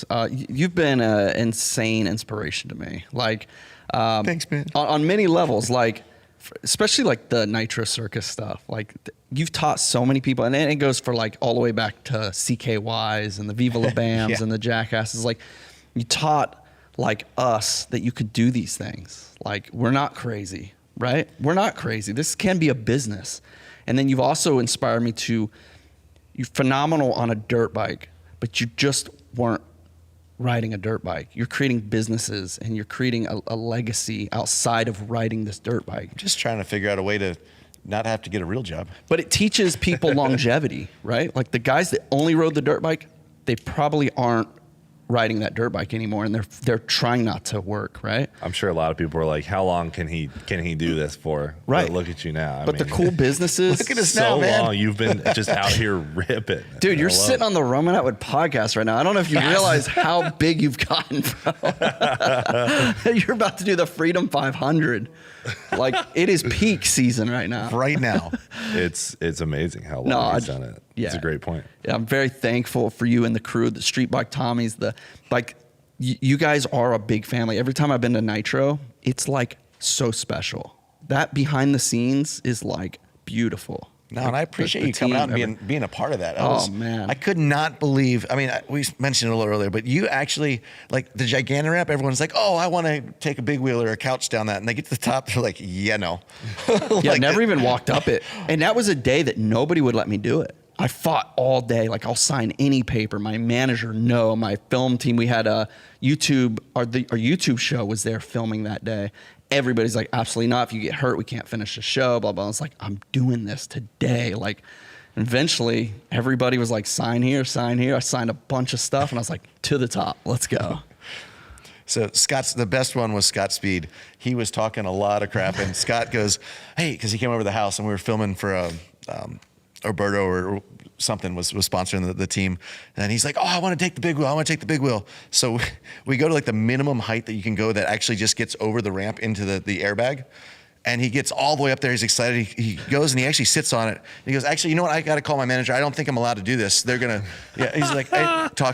course. You've been an insane inspiration to me. Like, thanks, man. On many levels, like, especially like the Nitro Circus stuff. Like, you've taught so many people, and it goes for like all the way back to CKYs and the Viva La Bams Yeah. and the Jackasses. Like, you taught like us that you could do these things. Like, we're not crazy, right? We're not crazy. This can be a business. And then you've also inspired me to, you're phenomenal on a dirt bike, but you just weren't riding a dirt bike. You're creating businesses and you're creating a legacy outside of riding this dirt bike. Just trying to figure out a way to not have to get a real job. But it teaches people longevity, right? Like the guys that only rode the dirt bike, they probably aren't riding that dirt bike anymore, and they're trying not to work, right? I'm sure a lot of people are like, how long can he do this for? Right. But look at you now. But the cool businesses. Look at us so now, man. long you've been just out here ripping. Dude, you're I love sitting it. on the Roman Atwood podcast right now. I don't know if you realize how big you've gotten, bro. You're about to do the Freedom 500. Like, it is peak season right now. Right now. It's amazing how long he's done it. Yeah. It's a great point. Yeah, I'm very thankful for you and the crew, the Street Bike Tommies, you guys are a big family. Every time I've been to Nitro, it's like so special. That behind the scenes is like beautiful. No, and I appreciate you coming out and being a part of that. Man. I could not believe, I mean, we mentioned it a little earlier, but you actually, like the Gigantor Ramp, everyone's like, oh, I want to take a big wheel or a couch down that. And they get to the top, they're like, yeah, no. Yeah, Like, never even walked up it. And that was a day that nobody would let me do it. I fought all day. Like, I'll sign any paper. My manager, no. My film team, we had a YouTube, our YouTube show was there filming that day. Everybody's like, absolutely not. If you get hurt, we can't finish the show, blah, blah. It's like, I'm doing this today. Like, eventually, everybody was like, sign here, sign here. I signed a bunch of stuff, and I was like, to the top. Let's go. So the best one was Scott Speed. He was talking a lot of crap, and Scott goes, hey, because he came over to the house, and we were filming for Alberto or something was sponsoring the team. And he's like, oh, I want to take the big wheel. I want to take the big wheel. So we go to like the minimum height that you can go that actually just gets over the ramp into the airbag. And he gets all the way up there. He's excited. He goes and he actually sits on it. And he goes, actually, you know what? I got to call my manager. I don't think I'm allowed to do this. They're going to, yeah. He's like,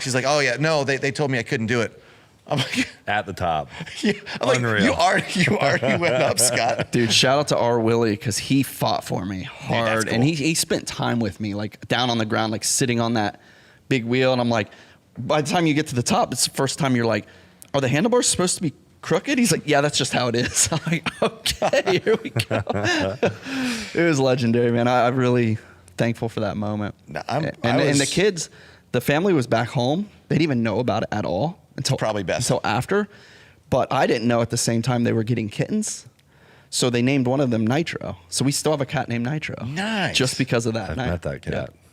he's like, oh yeah, no, they told me I couldn't do it. I'm like, At the top. yeah. I'm Unreal. like, you already went up, Scott. Dude, shout out to R. Willie, because he fought for me hard. cool. And he spent time with me, like down on the ground, like sitting on that big wheel. And I'm like, by the time you get to the top, it's the first time you're like, are the handlebars supposed to be crooked? He's like, yeah, that's just how it is. I'm like, okay, here we go. It was legendary, man. I'm really thankful for that moment. No, And the kids, the family was back home. They didn't even know about it at all until probably best. until after. But I didn't know at the same time they were getting kittens. So they named one of them Nitro. So we still have a cat named Nitro. Nice. Just because of that. I've met that cat.